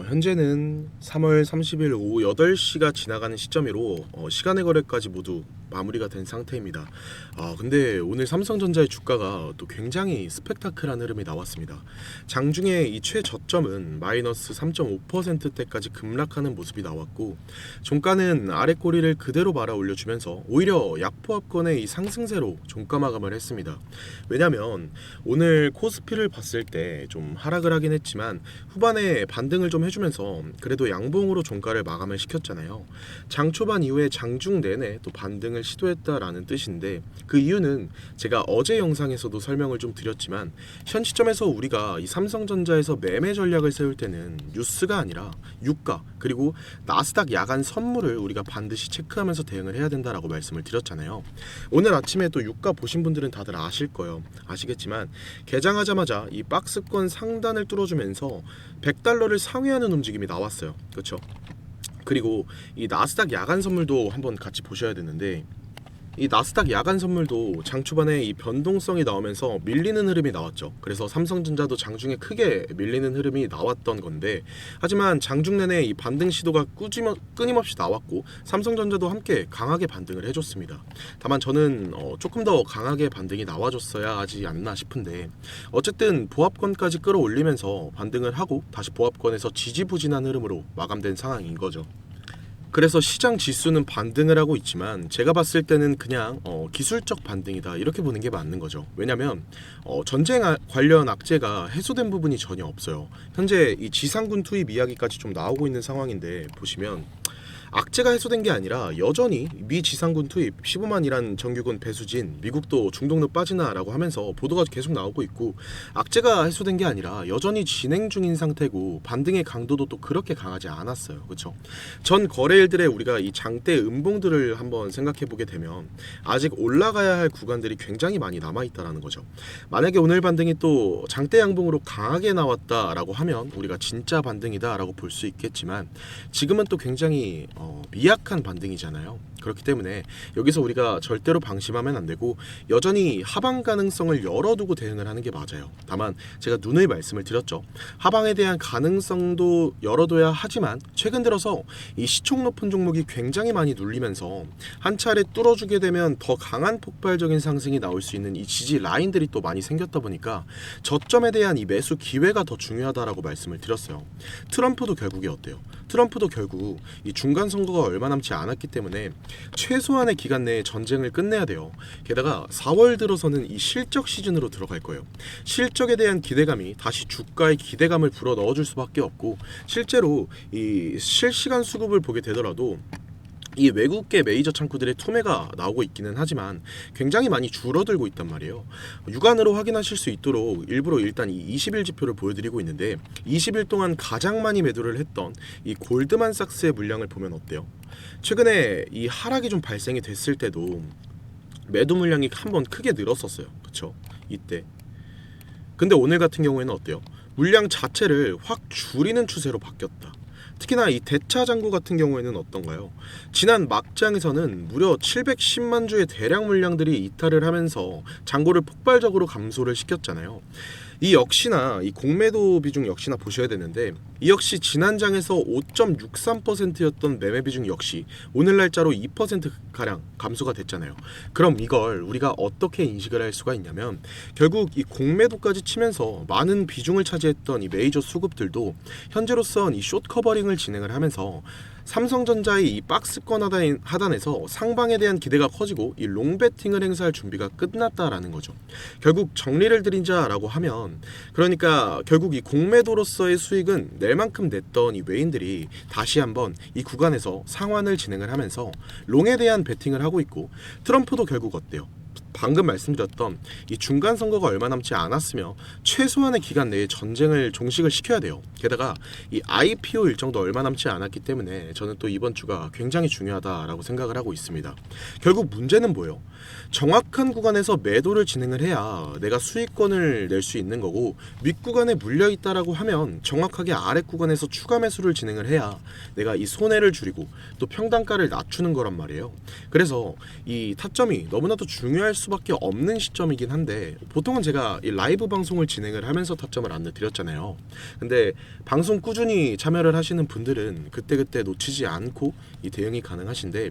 현재는 3월 30일 오후 8시가 지나가는 시점으로 시간의 거래까지 모두 마무리가 된 상태입니다. 근데 오늘 삼성전자의 주가가 또 굉장히 스펙타클한 흐름이 나왔습니다. 장중에 이 최저점은 마이너스 3.5%대까지 급락하는 모습이 나왔고, 종가는 아래 꼬리를 그대로 말아 올려주면서 오히려 약포합권의 이 상승세로 종가 마감을 했습니다. 왜냐면 오늘 코스피를 봤을 때 좀 하락을 하긴 했지만 후반에 반등을 좀 해주면서 그래도 양봉으로 종가를 마감을 시켰잖아요. 장 초반 이후에 장중 내내 또 반등을 시도했다라는 뜻인데, 그 이유는 제가 어제 영상에서도 설명을 좀 드렸지만 현 시점에서 우리가 이 삼성전자에서 매매 전략을 세울 때는 뉴스가 아니라 유가 그리고 나스닥 야간 선물을 우리가 반드시 체크하면서 대응을 해야 된다라고 말씀을 드렸잖아요. 오늘 아침에 또 유가 보신 분들은 다들 아실 거예요. 아시겠지만 개장하자마자 이 박스권 상단을 뚫어주면서 100달러를 상회하는 움직임이 나왔어요. 그렇죠? 그리고 이 나스닥 야간 선물도 한번 같이 보셔야 되는데, 이 나스닥 야간 선물도 장 초반에 이 변동성이 나오면서 밀리는 흐름이 나왔죠. 그래서 삼성전자도 장중에 크게 밀리는 흐름이 나왔던 건데, 하지만 장중 내내 이 반등 시도가 끊임없이 나왔고 삼성전자도 함께 강하게 반등을 해줬습니다. 다만 저는 조금 더 강하게 반등이 나와줬어야 하지 않나 싶은데, 어쨌든 보합권까지 끌어올리면서 반등을 하고 다시 보합권에서 지지부진한 흐름으로 마감된 상황인 거죠. 그래서 시장 지수는 반등을 하고 있지만 제가 봤을 때는 그냥 기술적 반등이다 이렇게 보는 게 맞는 거죠. 왜냐면 전쟁 관련 악재가 해소된 부분이 전혀 없어요. 현재 이 지상군 투입 이야기까지 좀 나오고 있는 상황인데, 보시면 악재가 해소된 게 아니라 여전히 미 지상군 투입 15만이란 정규군 배수진, 미국도 중동으로 빠지나라고 하면서 보도가 계속 나오고 있고, 악재가 해소된 게 아니라 여전히 진행 중인 상태고 반등의 강도도 또 그렇게 강하지 않았어요. 그렇죠? 전 거래일들의 우리가 이 장대 음봉들을 한번 생각해 보게 되면 아직 올라가야 할 구간들이 굉장히 많이 남아 있다라는 거죠. 만약에 오늘 반등이 또 장대 양봉으로 강하게 나왔다라고 하면 우리가 진짜 반등이다라고 볼 수 있겠지만, 지금은 또 굉장히 미약한 반등이잖아요. 그렇기 때문에 여기서 우리가 절대로 방심하면 안 되고 여전히 하방 가능성을 열어두고 대응을 하는 게 맞아요. 다만 제가 누누이 말씀을 드렸죠. 하방에 대한 가능성도 열어둬야 하지만 최근 들어서 이 시총 높은 종목이 굉장히 많이 눌리면서 한 차례 뚫어주게 되면 더 강한 폭발적인 상승이 나올 수 있는 이 지지 라인들이 또 많이 생겼다 보니까 저점에 대한 이 매수 기회가 더 중요하다라고 말씀을 드렸어요. 트럼프도 결국에 어때요? 트럼프도 결국 이 중간 선거가 얼마 남지 않았기 때문에 최소한의 기간 내에 전쟁을 끝내야 돼요. 게다가 4월 들어서는 이 실적 시즌으로 들어갈 거예요. 실적에 대한 기대감이 다시 주가의 기대감을 불어 넣어줄 수밖에 없고, 실제로 이 실시간 수급을 보게 되더라도 이 외국계 메이저 창구들의 투매가 나오고 있기는 하지만 굉장히 많이 줄어들고 있단 말이에요. 육안으로 확인하실 수 있도록 일부러 일단 이 20일 지표를 보여드리고 있는데, 20일 동안 가장 많이 매도를 했던 이 골드만삭스의 물량을 보면 어때요? 최근에 이 하락이 좀 발생이 됐을 때도 매도 물량이 한번 크게 늘었었어요. 그쵸? 이때. 근데 오늘 같은 경우에는 어때요? 물량 자체를 확 줄이는 추세로 바뀌었다. 특히나 이 대차장고 같은 경우에는 어떤가요? 지난 막장에서는 무려 710만 주의 대량 물량들이 이탈을 하면서 잔고를 폭발적으로 감소를 시켰잖아요. 이 역시나 이 공매도 비중 역시나 보셔야 되는데, 이 역시 지난 장에서 5.63%였던 매매 비중 역시 오늘 날짜로 2%가량 감소가 됐잖아요. 그럼 이걸 우리가 어떻게 인식을 할 수가 있냐면, 결국 이 공매도까지 치면서 많은 비중을 차지했던 이 메이저 수급들도 현재로선 이 숏 커버링을 진행을 하면서 삼성전자의 이 박스권 하단에서 상방에 대한 기대가 커지고 이 롱배팅을 행사할 준비가 끝났다라는 거죠. 결국 정리를 드리자라고 하면, 그러니까 결국 이 공매도로서의 수익은 낼 만큼 냈던 이 외인들이 다시 한번 이 구간에서 상환을 진행을 하면서 롱에 대한 베팅을 하고 있고, 트럼프도 결국 어때요? 방금 말씀드렸던 이 중간 선거가 얼마 남지 않았으며 최소한의 기간 내에 전쟁을 종식을 시켜야 돼요. 게다가 이 IPO 일정도 얼마 남지 않았기 때문에 저는 또 이번 주가 굉장히 중요하다라고 생각을 하고 있습니다. 결국 문제는 뭐예요? 정확한 구간에서 매도를 진행을 해야 내가 수익권을 낼 수 있는 거고, 윗구간에 물려있다라고 하면 정확하게 아랫 구간에서 추가 매수를 진행을 해야 내가 이 손해를 줄이고 또 평단가를 낮추는 거란 말이에요. 그래서 이 타점이 너무나도 중요할 수 수밖에 없는 시점이긴 한데, 보통은 제가 이 라이브 방송을 진행을 하면서 타점을 안내드렸잖아요. 근데 방송 꾸준히 참여를 하시는 분들은 그때그때 놓치지 않고 이 대응이 가능하신데,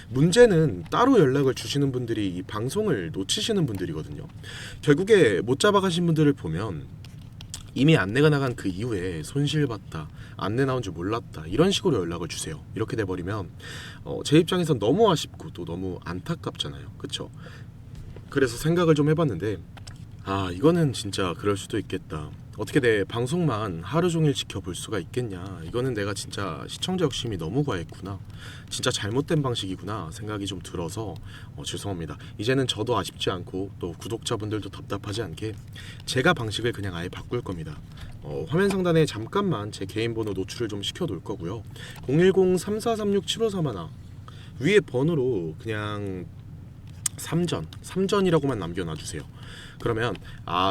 문제는 따로 연락을 주시는 분들이 이 방송을 놓치시는 분들이거든요. 결국에 못 잡아가신 분들을 보면 이미 안내가 나간 그 이후에 손실봤다, 안내 나온 줄 몰랐다, 이런 식으로 연락을 주세요. 이렇게 돼버리면 제 입장에선 너무 아쉽고 또 너무 안타깝잖아요. 그쵸? 그래서 생각을 좀 해봤는데, 이거는 진짜 그럴 수도 있겠다. 어떻게 내 방송만 하루 종일 지켜볼 수가 있겠냐, 이거는 내가 진짜 시청자 욕심이 너무 과했구나, 진짜 잘못된 방식이구나 생각이 좀 들어서 죄송합니다. 이제는 저도 아쉽지 않고 또 구독자분들도 답답하지 않게 제가 방식을 그냥 아예 바꿀 겁니다. 화면 상단에 잠깐만 제 개인 번호 노출을 좀 시켜 놓을 거고요. 010-3436-7531 위에 번호로 그냥 삼전이라고만 남겨놔주세요. 그러면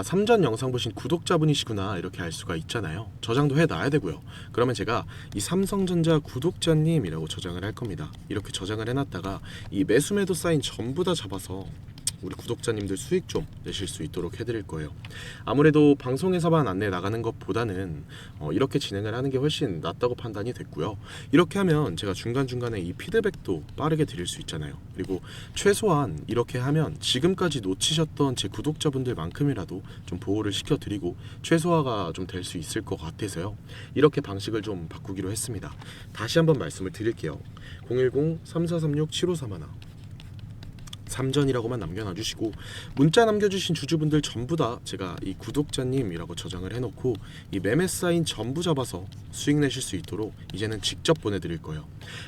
삼전 영상 보신 구독자분이시구나 이렇게 알 수가 있잖아요. 저장도 해놔야 되고요. 그러면 제가 이 삼성전자 구독자님이라고 저장을 할 겁니다. 이렇게 저장을 해놨다가 이 매수매도 사인 전부 다 잡아서 우리 구독자님들 수익 좀 내실 수 있도록 해드릴 거예요. 아무래도 방송에서만 안내 나가는 것보다는 이렇게 진행을 하는 게 훨씬 낫다고 판단이 됐고요. 이렇게 하면 제가 중간중간에 이 피드백도 빠르게 드릴 수 있잖아요. 그리고 최소한 이렇게 하면 지금까지 놓치셨던 제 구독자분들만큼이라도 좀 보호를 시켜드리고 최소화가 좀 될 수 있을 것 같아서요. 이렇게 방식을 좀 바꾸기로 했습니다. 다시 한번 말씀을 드릴게요. 010-3436-7531 삼전이라고만 남겨놔주시고, 문자 남겨주신 주주분들 전부 다 제가 이 구독자님이라고 저장을 해놓고 이 매매 사인 전부 잡아서 수익 내실 수 있도록 이제는 직접 보내드릴 거예요.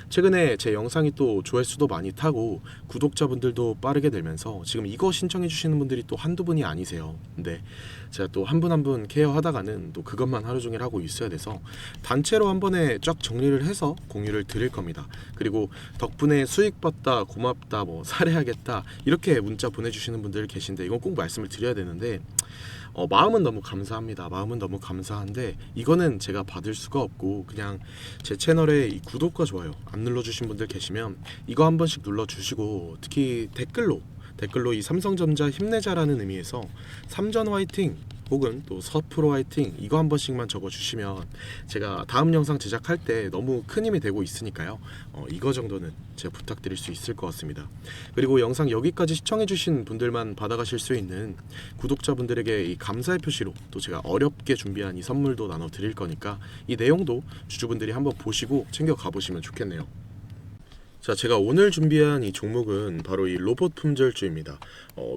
최근에 제 영상이 또 조회수도 많이 타고 구독자분들도 빠르게 늘면서 지금 이거 신청해 주시는 분들이 또 한두 분이 아니세요. 근데 제가 또 한 분 한 분 케어하다가는 또 그것만 하루 종일 하고 있어야 돼서 단체로 한 번에 쫙 정리를 해서 공유를 드릴 겁니다. 그리고 덕분에 수익 봤다, 고맙다, 뭐 사례하겠다 이렇게 문자 보내주시는 분들 계신데, 이건 꼭 말씀을 드려야 되는데 마음은 너무 감사합니다. 마음은 너무 감사한데 이거는 제가 받을 수가 없고, 그냥 제 채널에 이 구독과 좋아요 안 눌러주신 분들 계시면 이거 한 번씩 눌러주시고, 특히 댓글로 이 삼성전자 힘내자라는 의미에서 삼전 화이팅 혹은 또 서프로 화이팅 이거 한 번씩만 적어주시면 제가 다음 영상 제작할 때 너무 큰 힘이 되고 있으니까요. 이거 정도는 제가 부탁드릴 수 있을 것 같습니다. 그리고 영상 여기까지 시청해주신 분들만 받아가실 수 있는 구독자분들에게 이 감사의 표시로 또 제가 어렵게 준비한 이 선물도 나눠드릴 거니까 이 내용도 주주분들이 한번 보시고 챙겨 가보시면 좋겠네요. 자, 제가 오늘 준비한 이 종목은 바로 이 로봇 품절주입니다.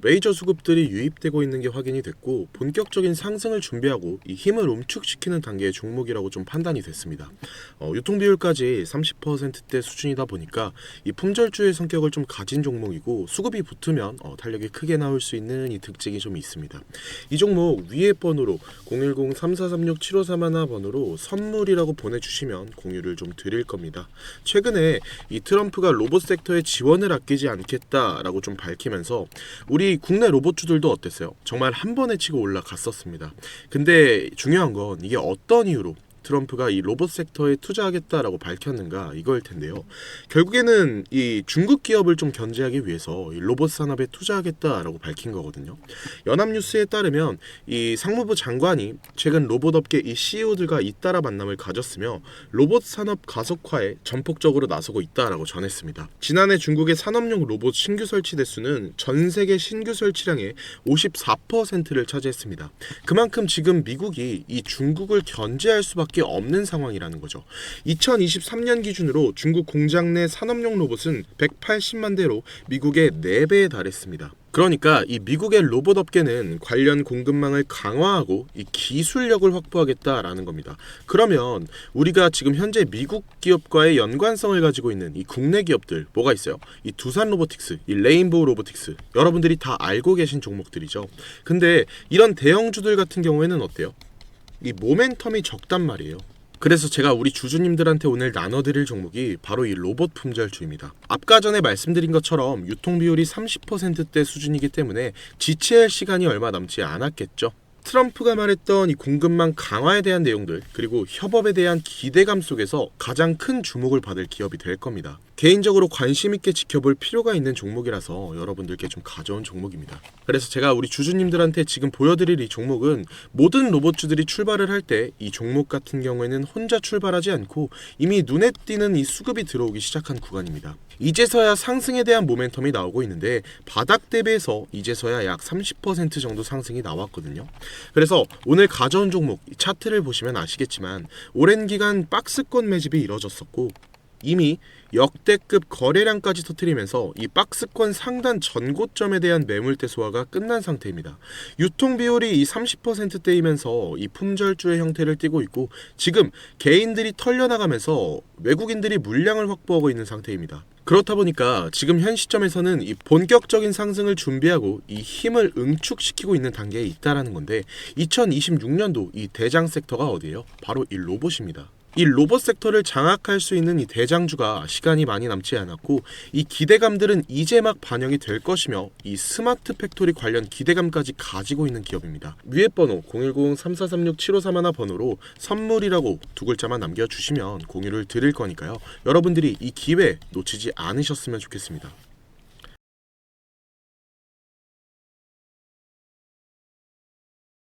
메이저 수급들이 유입되고 있는 게 확인이 됐고, 본격적인 상승을 준비하고 이 힘을 움축시키는 단계의 종목이라고 좀 판단이 됐습니다. 유통 비율까지 30%대 수준이다 보니까 이 품절주의 성격을 좀 가진 종목이고, 수급이 붙으면 탄력이 크게 나올 수 있는 이 특징이 좀 있습니다. 이 종목 위에 번호로 010-3436-7531 번호로 선물이라고 보내주시면 공유를 좀 드릴 겁니다. 최근에 이 트럼프가 로봇 섹터에 지원을 아끼지 않겠다라고 좀 밝히면서 우리 국내 로봇주들도 어땠어요? 정말 한 번에 치고 올라갔었습니다. 근데 중요한 건 이게 어떤 이유로 트럼프가 이 로봇 섹터에 투자하겠다라고 밝혔는가 이거일 텐데요. 결국에는 이 중국 기업을 좀 견제하기 위해서 이 로봇 산업에 투자하겠다라고 밝힌 거거든요. 연합뉴스에 따르면 이 상무부 장관이 최근 로봇업계 이 CEO들과 잇따라 만남을 가졌으며 로봇 산업 가속화에 전폭적으로 나서고 있다라고 전했습니다. 지난해 중국의 산업용 로봇 신규 설치 대수는 전 세계 신규 설치량의 54%를 차지했습니다. 그만큼 지금 미국이 이 중국을 견제할 수밖에 없는 상황이라는 거죠. 2023년 기준으로 중국 공장 내 산업용 로봇은 180만 대로 미국의 4배에 달했습니다. 그러니까 이 미국의 로봇 업계는 관련 공급망을 강화하고 이 기술력을 확보하겠다라는 겁니다. 그러면 우리가 지금 현재 미국 기업과의 연관성을 가지고 있는 이 국내 기업들 뭐가 있어요? 이 두산 로보틱스, 이 레인보우 로보틱스, 여러분들이 다 알고 계신 종목들이죠. 근데 이런 대형주들 같은 경우에는 어때요? 이 모멘텀이 적단 말이에요. 그래서 제가 우리 주주님들한테 오늘 나눠드릴 종목이 바로 이 로봇 품절주입니다. 아까 전에 말씀드린 것처럼 유통 비율이 30%대 수준이기 때문에 지체할 시간이 얼마 남지 않았겠죠. 트럼프가 말했던 이 공급망 강화에 대한 내용들, 그리고 협업에 대한 기대감 속에서 가장 큰 주목을 받을 기업이 될 겁니다. 개인적으로 관심 있게 지켜볼 필요가 있는 종목이라서 여러분들께 좀 가져온 종목입니다. 그래서 제가 우리 주주님들한테 지금 보여드릴 이 종목은 모든 로봇주들이 출발을 할 때 이 종목 같은 경우에는 혼자 출발하지 않고 이미 눈에 띄는 이 수급이 들어오기 시작한 구간입니다. 이제서야 상승에 대한 모멘텀이 나오고 있는데 바닥 대비해서 이제서야 약 30% 정도 상승이 나왔거든요. 그래서 오늘 가져온 종목 차트를 보시면 아시겠지만 오랜 기간 박스권 매집이 이뤄졌었고 이미 역대급 거래량까지 터뜨리면서 이 박스권 상단 전고점에 대한 매물대 소화가 끝난 상태입니다. 유통 비율이 이 30%대이면서 이 품절주의 형태를 띠고 있고 지금 개인들이 털려나가면서 외국인들이 물량을 확보하고 있는 상태입니다. 그렇다 보니까 지금 현 시점에서는 이 본격적인 상승을 준비하고 이 힘을 응축시키고 있는 단계에 있다라는 건데 2026년도 이 대장 섹터가 어디예요? 바로 이 로봇입니다. 이 로봇 섹터를 장악할 수 있는 이 대장주가 시간이 많이 남지 않았고 이 기대감들은 이제 막 반영이 될 것이며 이 스마트 팩토리 관련 기대감까지 가지고 있는 기업입니다. 위에 번호 010-3436-7531 번호로 선물이라고 두 글자만 남겨주시면 공유를 드릴 거니까요. 여러분들이 이 기회 놓치지 않으셨으면 좋겠습니다.